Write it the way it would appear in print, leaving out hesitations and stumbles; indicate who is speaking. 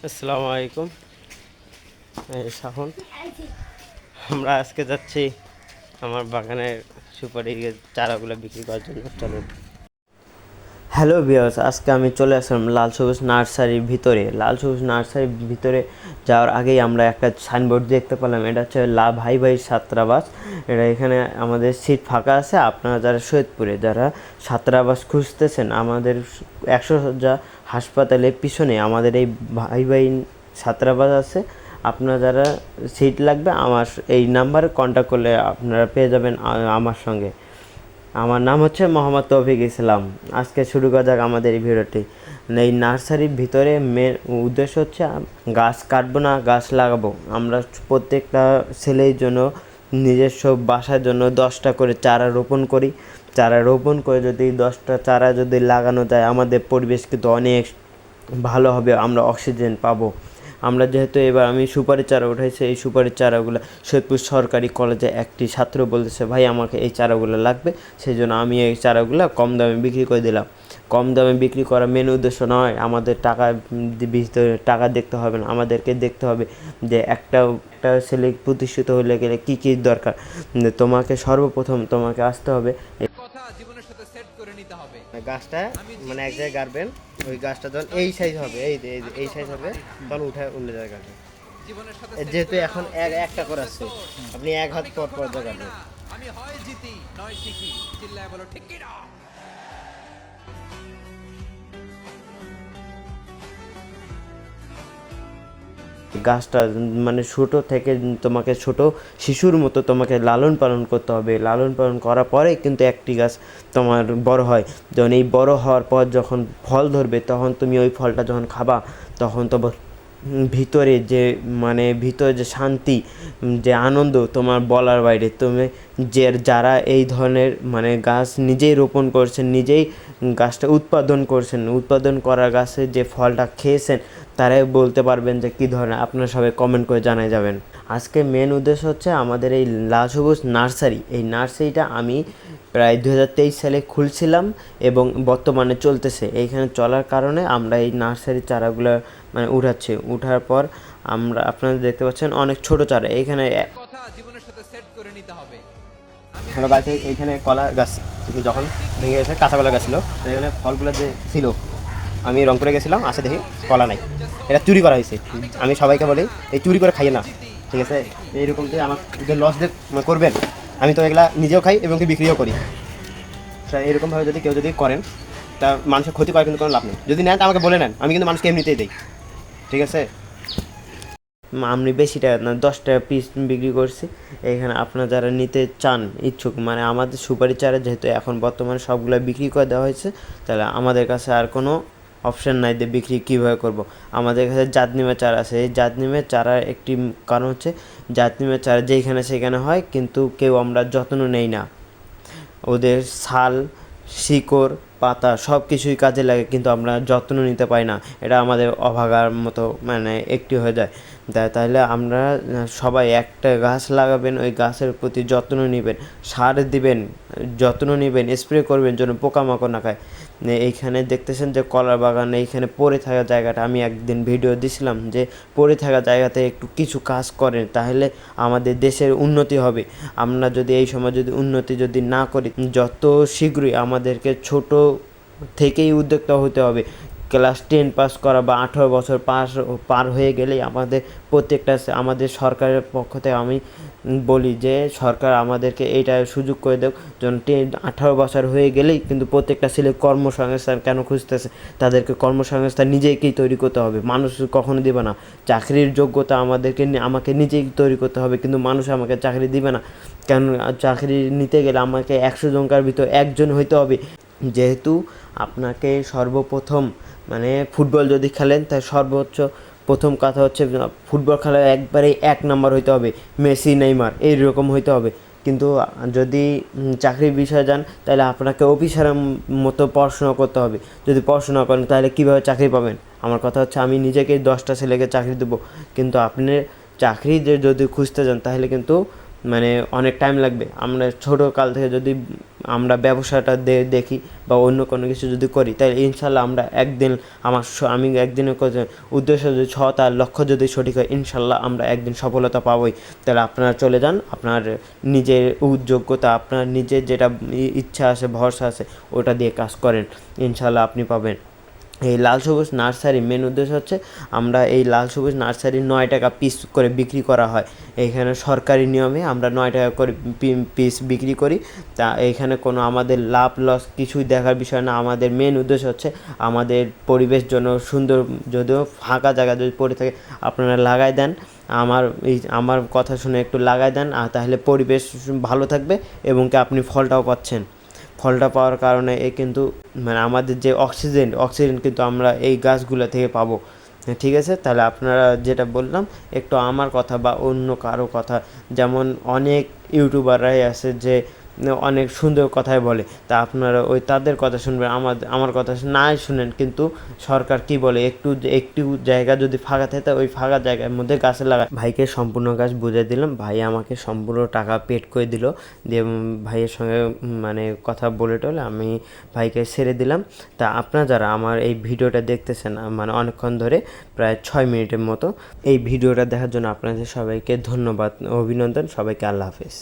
Speaker 1: আসসালামু আলাইকুম। শাহন, আমরা আজকে যাচ্ছি আমার বাগানের সুপারি চারাগুলো বিক্রি করার জন্য। চলুন। হ্যালো ভিউয়ার্স, আজকে আমি চলে আসলাম লাল সবুজ নার্সারির ভিতরে। লাল সবুজ নার্সারির ভিতরে যাওয়ার আগেই আমরা একটা সাইনবোর্ড দেখতে পেলাম। এটা হচ্ছে ভাই ভাই ছাত্রাবাস। এটা এখানে আমাদের সিট ফাঁকা আছে। আপনারা যারা সৈয়দপুরে যারা ছাত্রাবাস খুঁজতেছেন, আমাদের 100 শয্যা হাসপাতালের পিছনে আমাদের এই ভাই ভাই ছাত্রাবাস আছে। আপনারা যারা সিট লাগবে আমার এই নাম্বারে কন্ট্যাক্ট করলে আপনারা পেয়ে যাবেন আমার সঙ্গে। আমার নাম হচ্ছে মোহাম্মদ তৌফিক ইসলাম। আজকে শুরু করা যাক আমাদের এই ভিডিওটি। এই নার্সারির ভিতরে মেন উদ্দেশ্য হচ্ছে গাছ কাটবো না, গাছ লাগাবো। আমরা প্রত্যেকটা ছেলের জন্য নিজস্ব বাসার জন্য 10টা করে চারা রোপণ করি। চারা রোপণ করে যদি 10টা চারা যদি লাগানো যায়, আমাদের পরিবেশ কিন্তু অনেক ভালো হবে, আমরা অক্সিজেন পাবো। আমরা যেহেতু এবার আমি সুপারি চারা উঠাইছি, এই সুপারি চারাগুলো সৈয়দপুর সরকারি কলেজে একটি ছাত্র বলতেছে, ভাই আমাকে এই চারাগুলো লাগবে, সেই জন্য আমি এই চারাগুলো কম দামে বিক্রি করে দিলাম। কম দামে বিক্রি করা মেন উদ্দেশ্য নয়, আমাদের টাকা দেখতে হবে না, আমাদেরকে দেখতে হবে যে একটা ছেলে প্রতিষ্ঠিত হলে গেলে কী কী দরকার। তোমাকে সর্বপ্রথম তোমাকে আসতে হবে জীবনের সাথে সেট করে নিতে হবে। গাছটা মানে এক জায়গায় গাড়বেন, ওই গাছটা যখন এই সাইজ হবে, এই সাইজ হবে, তখন উঠায় অন্য জায়গায় গাড়বেন। যেহেতু এখন একটা করে আসছে, আপনি এক হাত পর পর গাড়বেন। আমি হয় জিতি নয় শিখি, চিল্লায় বলো ঠিক কি না। গাছটা মানে ছোটো থেকে তোমাকে ছোট শিশুর মতো তোমাকে লালন পালন করতে হবে। লালন পালন করার পরে কিন্তু একটি গাছ তোমার বড় হয়। যখন এই বড় হওয়ার পর যখন ফল ধরবে, তখন তুমি ওই ফলটা যখন খাবা, তখন তোমার ভিতরে যে ভিতরে যে শান্তি, যে আনন্দ তোমার বলার বাইরে। তুমি যারা এই ধরনের গাছ নিজেই রোপণ করছেন, নিজেই গাছটা উৎপাদন করছেন, উৎপাদন করা গাছের যে ফলটা খেয়েছেন, তারাই বলতে পারবেন যে কী ধরনের। আপনারা সবাই কমেন্ট করে জানাই যাবেন। আজকে মেন উদ্দেশ্য হচ্ছে আমাদের এই লাল সবুজ নার্সারি। এই নার্সারিটা আমি প্রায় 2023 সালে খুলছিলাম এবং বর্তমানে চলতেছে। এইখানে চলার কারণে আমরা এই নার্সারির চারাগুলো উঠাচ্ছি। উঠার পর আমরা আপনারা দেখতে পাচ্ছেন অনেক ছোট চারা। এইখানে জীবনের সাথে সেট করে নিতে হবে। গাছে এইখানে কলা গাছ যখন ভেঙে গেছে, কাঁচা কলা গাছ ছিল, এখানে ফলগুলো যে ছিল, আমি রংপুরে গেছিলাম, আসে দেখি কলা নাই। এটা চুরি করা হয়েছে। আমি সবাইকে বলি এই চুরি করে খাইয়ে না, ঠিক আছে? এইরকম যে আমার যে লস করবেন, আমি তো এগুলা নিজেও খাই এবং বিক্রিও করি। এরকমভাবে যদি কেউ করেন, তা মানুষের ক্ষতি করার কিন্তু কোনো লাভ নেই। যদি নেন আমাকে বলে নেন, আমি কিন্তু মানুষকে এমনিতেই দিই, ঠিক আছে? আমি বেশি টাকা না, 10 টাকা পিস বিক্রি করছি। এখানে আপনারা যারা নিতে চান ইচ্ছুক, আমাদের সুপারি চারা যেহেতু এখন বর্তমানে সবগুলো বিক্রি করে দেওয়া হয়েছে, তাহলে আমাদের কাছে আর কোনো অপশান নাই যে বিক্রি কীভাবে করব। আমাদের কাছে জাতনিমের চারা আছে। এই জাতনিমের চারার একটি কারণ হচ্ছে, জাতনিমের চারা যেখানে সেখানে হয়, কিন্তু কেউ আমরা যত্ন নেই না। ওদের ছাল, শিকড়, পাতা সব কিছুই কাজে লাগে, কিন্তু আমরা যত্ন নিতে পারি না। এটা আমাদের অভাগার মতো একটি হয়ে যায়। তাহলে আমরা সবাই একটা গাছ লাগাবেন, ওই গাছের প্রতি যত্ন নেবেন, সার দিবেন, যত্ন নেবেন, স্প্রে করবেন যেন পোকামাকড় না খায়। এইখানে দেখতেছেন যে কলার বাগান, এইখানে পড়ে থাকা জায়গাটা, আমি একদিন ভিডিও দিছিলাম যে পড়ে থাকা জায়গাতে একটু কিছু কাজ করেন, তাহলে আমাদের দেশের উন্নতি হবে। আমরা যদি এই সময় উন্নতি না করি, যত শীঘ্রই আমাদেরকে ছোট থেকেই উদ্যোক্তা হতে হবে। ক্লাস 10 পাস করা বা 18 বছর পার হয়ে গেলেই আমাদের প্রত্যেকটা, আমাদের সরকারের পক্ষ থেকে আমি বলি যে সরকার আমাদেরকে এইটা সুযোগ করে দেয়, যেন 18 বছর হয়ে গেলেই কিন্তু প্রত্যেকটা ছেলে কর্মসংস্থান কেন খুঁজতেছে, তাদেরকে কর্মসংস্থান নিজেকেই তৈরি করতে হবে। মানুষ কখনো দেবে না। চাকরির যোগ্যতা আমাকে নিজেই তৈরি করতে হবে, কিন্তু মানুষ আমাকে চাকরি দিবে না। কেন? চাকরি নিতে গেলে আমাকে 100 জনকার ভিতর একজন হইতে হবে। যেহেতু আপনাকে সর্বপ্রথম ফুটবল যদি খেলেন, তাই সর্বোচ্চ প্রথম কথা হচ্ছে ফুটবল খেলায় একবারেই 1 নম্বর হইতে হবে, মেসি, নেইমার এইরকম হইতে হবে। কিন্তু যদি চাকরির বিষয়ে যান, তাহলে আপনাকে অফিসারের মতো পড়াশোনা করতে হবে। যদি পড়াশোনা করেন, তাহলে কীভাবে চাকরি পাবেন? আমার কথা হচ্ছে, আমি নিজেকেই 10টা ছেলেকে চাকরি দেবো, কিন্তু আপনি চাকরি যদি খুঁজতে যান, তাহলে কিন্তু অনেক টাইম লাগবে। আমরা ছোটো কাল থেকে যদি আমরা ব্যবসাটা দেখি বা অন্য কোনো কিছু যদি করি, তাহলে ইনশাল্লাহ আমরা একদিন আমি একদিনের উদ্দেশ্য যদি তার লক্ষ্য যদি সঠিক হয়, ইনশাল্লাহ আমরা একদিন সফলতা পাবোই। তাহলে আপনারা চলে যান, আপনার নিজের যোগ্যতা, আপনার নিজের যেটা ইচ্ছা আছে, ভরসা আছে, ওটা দিয়ে কাজ করেন, ইনশাল্লাহ আপনি পাবেন। এই লাল সবুজ নার্সারি মেন উদ্দেশ্য হচ্ছে, আমরা এই লাল সবুজ নার্সারি 9 টাকা পিস করে বিক্রি করা হয়। এইখানে সরকারি নিয়মে আমরা 9 টাকা করে পিস বিক্রি করি। তা এইখানে কোনো আমাদের লাভ লস কিছুই দেখার বিষয় না। আমাদের মেন উদ্দেশ্য হচ্ছে আমাদের পরিবেশ জন্য সুন্দর, যদিও ফাঁকা জায়গা যদি পড়ে থাকে আপনারা লাগাই দেন, আমার কথা শুনে একটু লাগাই দেন, আর তাহলে পরিবেশ ভালো থাকবে এবং কি আপনি ফলটাও পাচ্ছেন। ফলটা পাওয়ার কারণে কিন্তু মানে আমাদের যে অক্সিজেন কিন্তু আমরা এই গাছগুলো থেকে পাবো। ঠিক আছে, তাহলে আপনারা যেটা বললাম, একটু আমার কথা বা অন্য কারো কথা, যেমন অনেক ইউটিউবাররাই আছে যে অনেক সুন্দর কথাই বলে, তা আপনারা ওই তাদের কথা শুনবেন, আমার কথা নাই শুনেন। কিন্তু সরকার কি বলে, একটু জায়গা যদি ফাঁকা থাকে ওই ফাঁকা জায়গার মধ্যে গাছ লাগা। ভাইকে সম্পূর্ণ গাছ বুঝিয়ে দিলাম, ভাই আমাকে সম্পূর্ণ টাকা পেড করে দিল, দিয়ে ভাইয়ের সঙ্গে মানে কথা বলে টলে আমি ভাইকে ছেড়ে দিলাম। তা আপনারা যারা আমার এই ভিডিওটা দেখতেছেন মানে অনেকক্ষণ ধরে, প্রায় 6 মিনিটের মতো, এই ভিডিওটা দেখার জন্য আপনাদের সবাইকে ধন্যবাদ, অভিনন্দন, সবাইকে আল্লাহ হাফেজ।